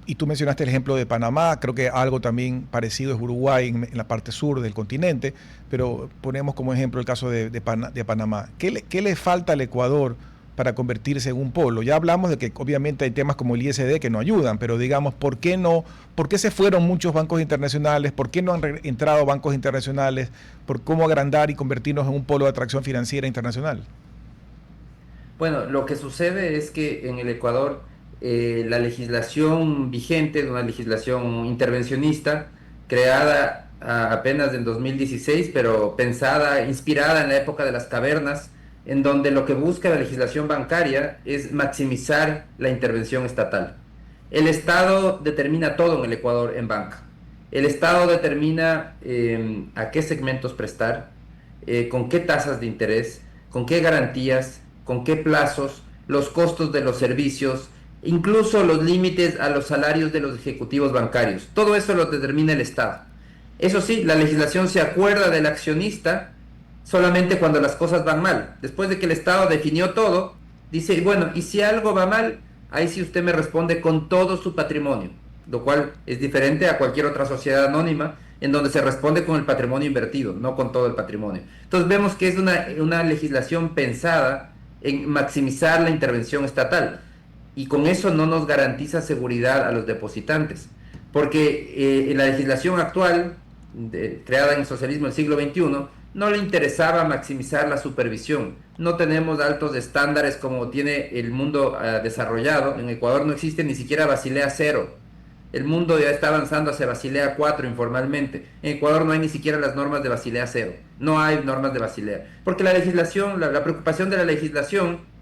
Y tú mencionaste el ejemplo de Panamá, creo que algo también parecido es Uruguay en la parte sur del continente, pero ponemos como ejemplo el caso de Panamá. ¿Qué le falta al Ecuador para convertirse en un polo? Ya hablamos de que obviamente hay temas como el ISD que no ayudan, pero digamos, ¿por qué se fueron muchos bancos internacionales? ¿Por qué no han entrado bancos internacionales? ¿Por cómo agrandar y convertirnos en un polo de atracción financiera internacional? Bueno, lo que sucede es que en el Ecuador la legislación vigente es una legislación intervencionista creada apenas en 2016, pero inspirada en la época de las cavernas, en donde lo que busca la legislación bancaria es maximizar la intervención estatal. El Estado determina todo en el Ecuador en banca. El Estado determina a qué segmentos prestar, con qué tasas de interés, con qué garantías, con qué plazos, los costos de los servicios, incluso los límites a los salarios de los ejecutivos bancarios. Todo eso lo determina el Estado. Eso sí, la legislación se acuerda del accionista solamente cuando las cosas van mal. Después de que el Estado definió todo, dice, bueno, y si algo va mal, ahí sí usted me responde con todo su patrimonio, lo cual es diferente a cualquier otra sociedad anónima en donde se responde con el patrimonio invertido, no con todo el patrimonio. Entonces vemos que es una legislación pensada en maximizar la intervención estatal, y con eso no nos garantiza seguridad a los depositantes, porque la legislación actual, creada en el socialismo del siglo XXI, no le interesaba maximizar la supervisión. No tenemos altos estándares como tiene el mundo desarrollado. En Ecuador no existe ni siquiera Basilea 0. El mundo ya está avanzando hacia Basilea 4 informalmente. En Ecuador no hay ni siquiera las normas de Basilea 0. No hay normas de Basilea. Porque la legislación, la preocupación de la legislación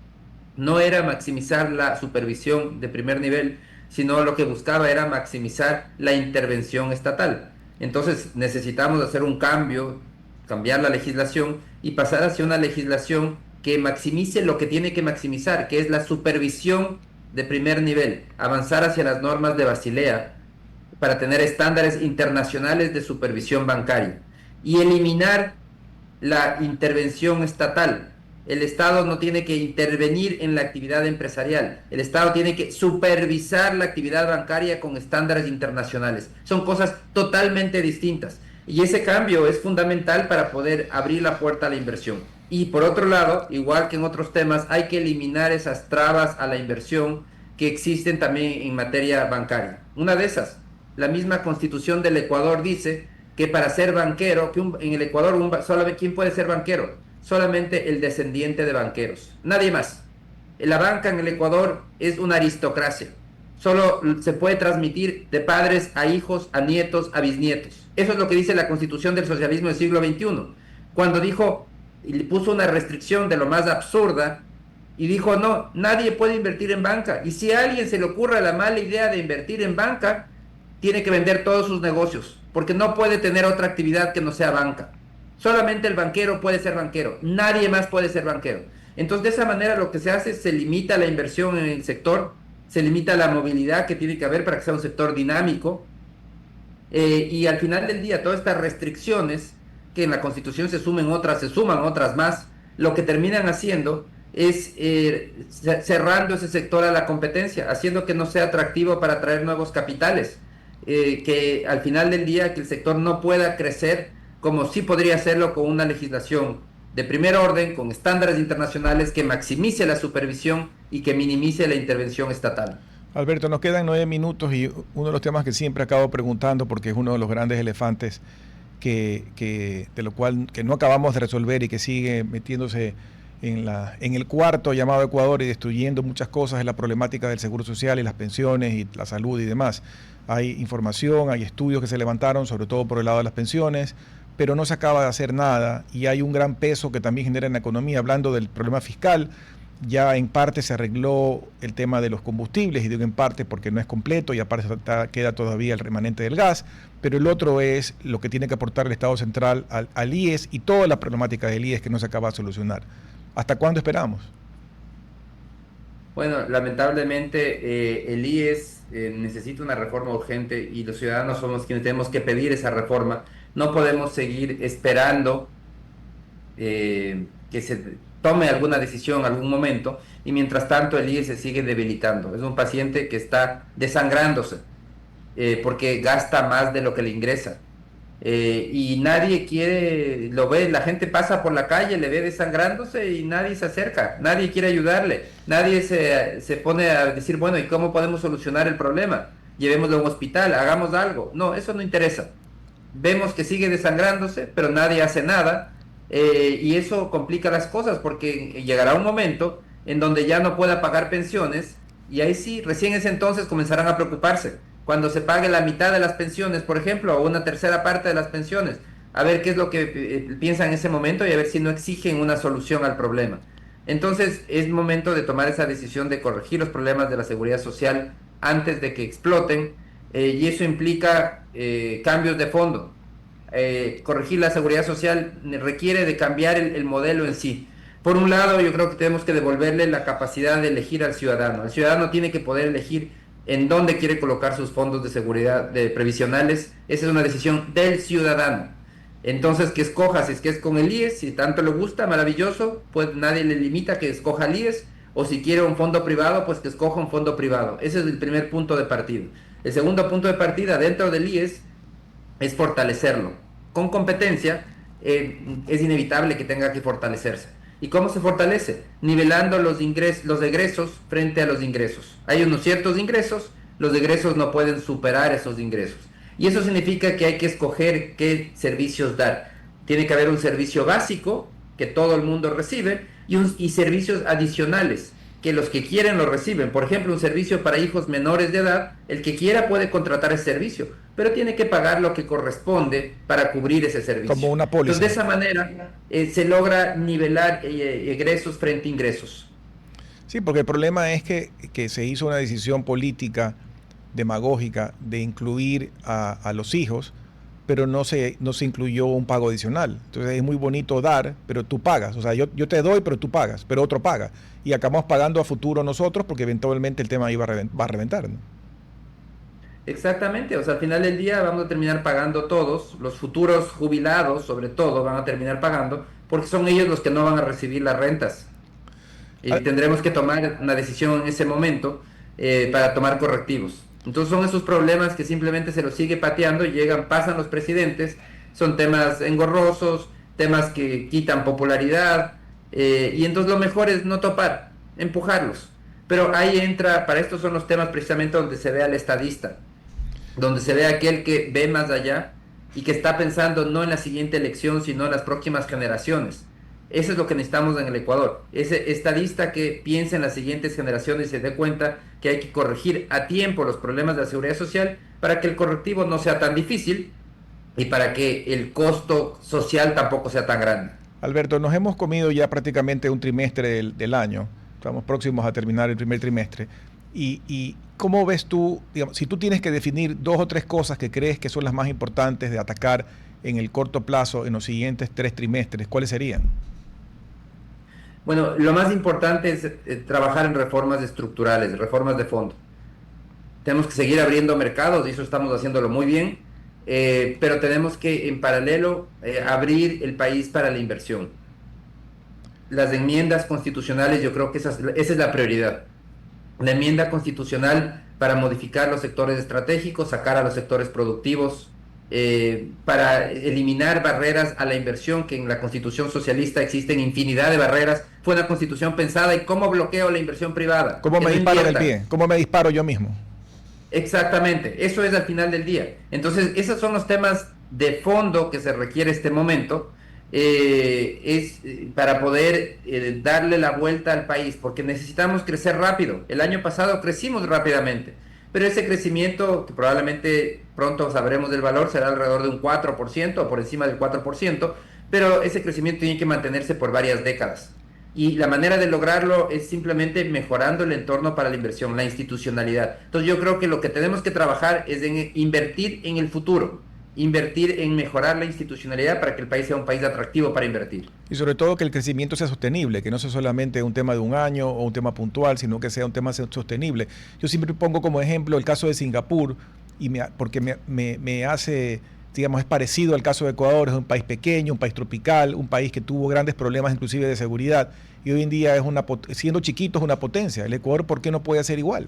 no era maximizar la supervisión de primer nivel, sino lo que buscaba era maximizar la intervención estatal. Entonces necesitamos hacer un cambiar la legislación y pasar hacia una legislación que maximice lo que tiene que maximizar, que es la supervisión de primer nivel, avanzar hacia las normas de Basilea para tener estándares internacionales de supervisión bancaria y eliminar la intervención estatal. El Estado no tiene que intervenir en la actividad empresarial, el Estado tiene que supervisar la actividad bancaria con estándares internacionales. Son cosas totalmente distintas. Y ese cambio es fundamental para poder abrir la puerta a la inversión. Y por otro lado, igual que en otros temas, hay que eliminar esas trabas a la inversión que existen también en materia bancaria. Una de esas, la misma Constitución del Ecuador dice que para ser banquero, en el Ecuador solamente, ¿quién puede ser banquero? Solamente el descendiente de banqueros, nadie más. La banca en el Ecuador es una aristocracia. Solo se puede transmitir de padres a hijos, a nietos, a bisnietos. Eso es lo que dice la Constitución del socialismo del siglo XXI. Cuando dijo y le puso una restricción de lo más absurda y dijo, no, nadie puede invertir en banca. Y si a alguien se le ocurre la mala idea de invertir en banca, tiene que vender todos sus negocios, porque no puede tener otra actividad que no sea banca. Solamente el banquero puede ser banquero, nadie más puede ser banquero. Entonces, de esa manera lo que se hace es se limita la inversión en el sector, se limita la movilidad que tiene que haber para que sea un sector dinámico, y al final del día todas estas restricciones, que en la Constitución se suman otras más, lo que terminan haciendo es cerrando ese sector a la competencia, haciendo que no sea atractivo para atraer nuevos capitales, que al final del día que el sector no pueda crecer como sí podría hacerlo con una legislación de primer orden, con estándares internacionales que maximice la supervisión y que minimice la intervención estatal. Alberto, nos quedan 9 minutos y uno de los temas que siempre acabo preguntando, porque es uno de los grandes elefantes de lo cual que no acabamos de resolver y que sigue metiéndose en el cuarto llamado Ecuador y destruyendo muchas cosas, es la problemática del seguro social y las pensiones y la salud y demás. Hay información, hay estudios que se levantaron, sobre todo por el lado de las pensiones, pero no se acaba de hacer nada y hay un gran peso que también genera en la economía. Hablando del problema fiscal, ya en parte se arregló el tema de los combustibles, y digo en parte porque no es completo y aparte queda todavía el remanente del gas, pero el otro es lo que tiene que aportar el Estado central al IES y toda la problemática del IES que no se acaba de solucionar. ¿Hasta cuándo esperamos? Bueno, lamentablemente el IES necesita una reforma urgente y los ciudadanos somos quienes tenemos que pedir esa reforma. No podemos seguir esperando que se tome alguna decisión en algún momento y mientras tanto el IES se sigue debilitando. Es un paciente que está desangrándose porque gasta más de lo que le ingresa. Y nadie lo ve, la gente pasa por la calle, le ve desangrándose y nadie se acerca, nadie quiere ayudarle, nadie se pone a decir, bueno, ¿y cómo podemos solucionar el problema? Llevémoslo a un hospital, hagamos algo. No, eso no interesa. Vemos que sigue desangrándose, pero nadie hace nada, y eso complica las cosas porque llegará un momento en donde ya no pueda pagar pensiones y ahí sí, recién ese entonces comenzarán a preocuparse. Cuando se pague la mitad de las pensiones, por ejemplo, o una tercera parte de las pensiones, a ver qué es lo que piensan en ese momento y a ver si no exigen una solución al problema. Entonces es momento de tomar esa decisión de corregir los problemas de la seguridad social antes de que exploten, y eso implica cambios de fondo. Corregir la seguridad social requiere de cambiar el modelo en sí. Por un lado, yo creo que tenemos que devolverle la capacidad de elegir al ciudadano. El ciudadano tiene que poder elegir en dónde quiere colocar sus fondos de seguridad previsionales. Esa es una decisión del ciudadano. Entonces, que escoja, si es que es con el IES, si tanto le gusta, maravilloso, pues nadie le limita que escoja el IES, o si quiere un fondo privado, pues que escoja un fondo privado. Ese es el primer punto de partida. El segundo punto de partida dentro del IES es fortalecerlo. Con competencia es inevitable que tenga que fortalecerse. ¿Y cómo se fortalece? Nivelando los egresos frente a los ingresos. Hay unos ciertos ingresos, los egresos no pueden superar esos ingresos. Y eso significa que hay que escoger qué servicios dar. Tiene que haber un servicio básico que todo el mundo recibe y servicios adicionales que los que quieren lo reciben. Por ejemplo, un servicio para hijos menores de edad, el que quiera puede contratar ese servicio, pero tiene que pagar lo que corresponde para cubrir ese servicio. Como una póliza. Entonces, de esa manera se logra nivelar egresos frente a ingresos. Sí, porque el problema es que se hizo una decisión política demagógica de incluir a los hijos, pero no se incluyó un pago adicional. Entonces es muy bonito dar, pero tú pagas. O sea, yo te doy, pero tú pagas, pero otro paga. Y acabamos pagando a futuro nosotros porque eventualmente el tema va a reventar, ¿no? Exactamente, o sea, al final del día vamos a terminar pagando todos, los futuros jubilados sobre todo van a terminar pagando, porque son ellos los que no van a recibir las rentas. Y tendremos que tomar una decisión en ese momento para tomar correctivos. Entonces son esos problemas que simplemente se los sigue pateando y pasan los presidentes, son temas engorrosos, temas que quitan popularidad, y entonces lo mejor es no topar, empujarlos. Pero ahí entra, para estos son los temas precisamente donde se ve al estadista, donde se ve aquel que ve más allá, y que está pensando no en la siguiente elección, sino en las próximas generaciones. Eso es lo que necesitamos en el Ecuador. Ese estadista que piensa en las siguientes generaciones y se dé cuenta que hay que corregir a tiempo los problemas de la seguridad social para que el correctivo no sea tan difícil y para que el costo social tampoco sea tan grande. Alberto, nos hemos comido ya prácticamente un trimestre del año. Estamos próximos a terminar el primer trimestre. ¿Y cómo ves tú, digamos, si tú tienes que definir 2 o 3 cosas que crees que son las más importantes de atacar en el corto plazo en los siguientes 3 trimestres, ¿cuáles serían? Bueno, lo más importante es trabajar en reformas estructurales, reformas de fondo. Tenemos que seguir abriendo mercados y eso estamos haciéndolo muy bien, pero tenemos que en paralelo abrir el país para la inversión. Las enmiendas constitucionales, yo creo que esa es la prioridad. La enmienda constitucional para modificar los sectores estratégicos, sacar a los sectores productivos, para eliminar barreras a la inversión, que en la Constitución socialista existen infinidad de barreras. Fue una Constitución pensada y cómo bloqueo la inversión privada. ¿Cómo me disparo en el pie? ¿Cómo me disparo yo mismo? Exactamente, eso es al final del día. Entonces, esos son los temas de fondo que se requiere este momento, para poder darle la vuelta al país, porque necesitamos crecer rápido. El año pasado crecimos rápidamente, pero ese crecimiento, que probablemente pronto sabremos del valor, será alrededor de un 4% o por encima del 4%, pero ese crecimiento tiene que mantenerse por varias décadas. Y la manera de lograrlo es simplemente mejorando el entorno para la inversión, la institucionalidad. Entonces yo creo que lo que tenemos que trabajar es en invertir en el futuro, invertir en mejorar la institucionalidad para que el país sea un país atractivo para invertir. Y sobre todo que el crecimiento sea sostenible, que no sea solamente un tema de un año o un tema puntual, sino que sea un tema sostenible. Yo siempre pongo como ejemplo el caso de Singapur, porque me hace, digamos, es parecido al caso de Ecuador. Es un país pequeño, un país tropical, un país que tuvo grandes problemas inclusive de seguridad, y hoy en día siendo chiquito es una potencia. El Ecuador, ¿por qué no puede ser igual?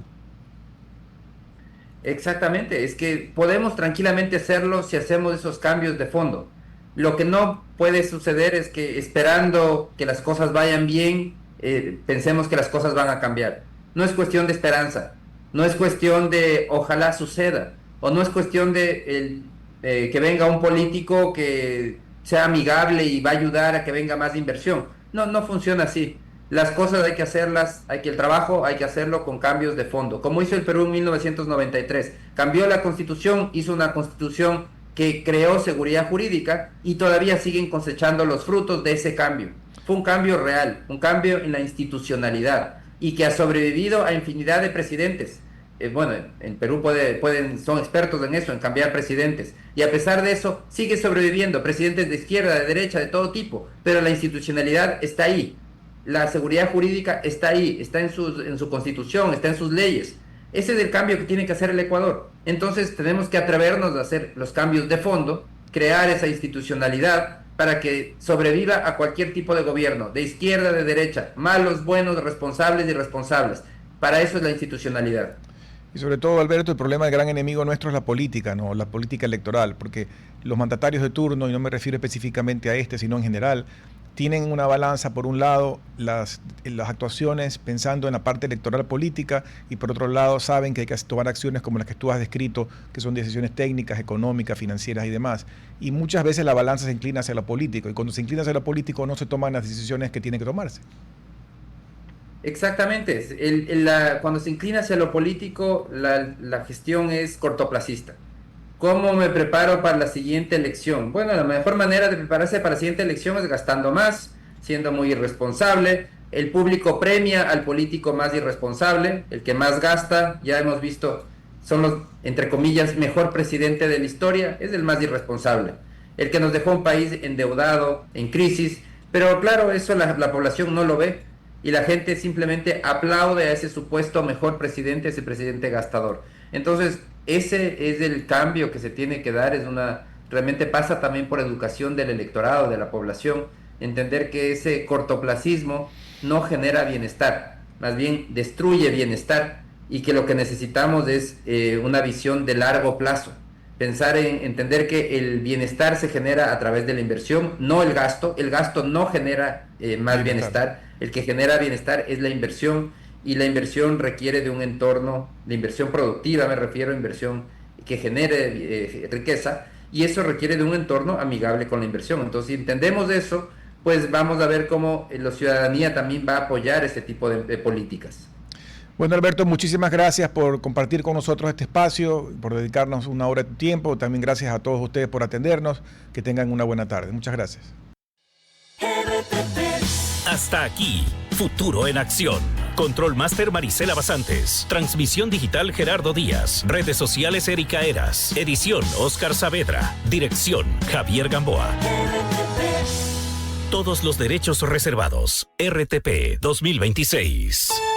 Exactamente, es que podemos tranquilamente hacerlo si hacemos esos cambios de fondo. Lo que no puede suceder es que esperando que las cosas vayan bien, pensemos que las cosas van a cambiar. No es cuestión de esperanza, no es cuestión de ojalá suceda, o no es cuestión de que venga un político que sea amigable y va a ayudar a que venga más inversión. No, no funciona así. Las cosas hay que hacerlas, el trabajo hay que hacerlo con cambios de fondo, como hizo el Perú en 1993. Cambió la Constitución, hizo una Constitución que creó seguridad jurídica y todavía siguen cosechando los frutos de ese cambio. Fue un cambio real, un cambio en la institucionalidad y que ha sobrevivido a infinidad de presidentes. Bueno, en Perú son expertos en eso, en cambiar presidentes. Y a pesar de eso, sigue sobreviviendo presidentes de izquierda, de derecha, de todo tipo, pero la institucionalidad está ahí. La seguridad jurídica está ahí, está en su constitución, está en sus leyes. Ese es el cambio que tiene que hacer el Ecuador. Entonces tenemos que atrevernos a hacer los cambios de fondo, crear esa institucionalidad para que sobreviva a cualquier tipo de gobierno, de izquierda, de derecha, malos, buenos, responsables y irresponsables. Para eso es la institucionalidad. Y sobre todo, Alberto, el problema del gran enemigo nuestro es la política, ¿no? La política electoral, porque los mandatarios de turno, y no me refiero específicamente a este, sino en general, tienen una balanza, por un lado, las actuaciones pensando en la parte electoral política, y por otro lado saben que hay que tomar acciones como las que tú has descrito, que son decisiones técnicas, económicas, financieras y demás. Y muchas veces la balanza se inclina hacia lo político, y cuando se inclina hacia lo político no se toman las decisiones que tienen que tomarse. Exactamente. Cuando se inclina hacia lo político, la gestión es cortoplacista. ¿Cómo me preparo para la siguiente elección? Bueno, la mejor manera de prepararse para la siguiente elección es gastando más, siendo muy irresponsable. El público premia al político más irresponsable, el que más gasta. Ya hemos visto, son los, entre comillas, mejor presidente de la historia, es el más irresponsable. El que nos dejó un país endeudado, en crisis. Pero claro, eso la población no lo ve. Y la gente simplemente aplaude a ese supuesto mejor presidente, ese presidente gastador. Entonces, ese es el cambio que se tiene que dar. Realmente pasa también por educación del electorado, de la población, entender que ese cortoplacismo no genera bienestar, más bien destruye bienestar, y que lo que necesitamos es una visión de largo plazo. Pensar en entender que el bienestar se genera a través de la inversión, no el gasto. El gasto no genera más bienestar. El que genera bienestar es la inversión, y la inversión requiere de un entorno de inversión productiva, me refiero a inversión que genere riqueza, y eso requiere de un entorno amigable con la inversión. Entonces, si entendemos eso, pues vamos a ver cómo la ciudadanía también va a apoyar este tipo de políticas. Bueno, Alberto, muchísimas gracias por compartir con nosotros este espacio, por dedicarnos una hora de tu tiempo. También gracias a todos ustedes por atendernos. Que tengan una buena tarde. Muchas gracias. Hasta aquí, Futuro en Acción. Control Master Marisela Basantes. Transmisión digital Gerardo Díaz. Redes sociales Erika Eras. Edición Oscar Saavedra. Dirección Javier Gamboa. Todos los derechos reservados. RTP 2026.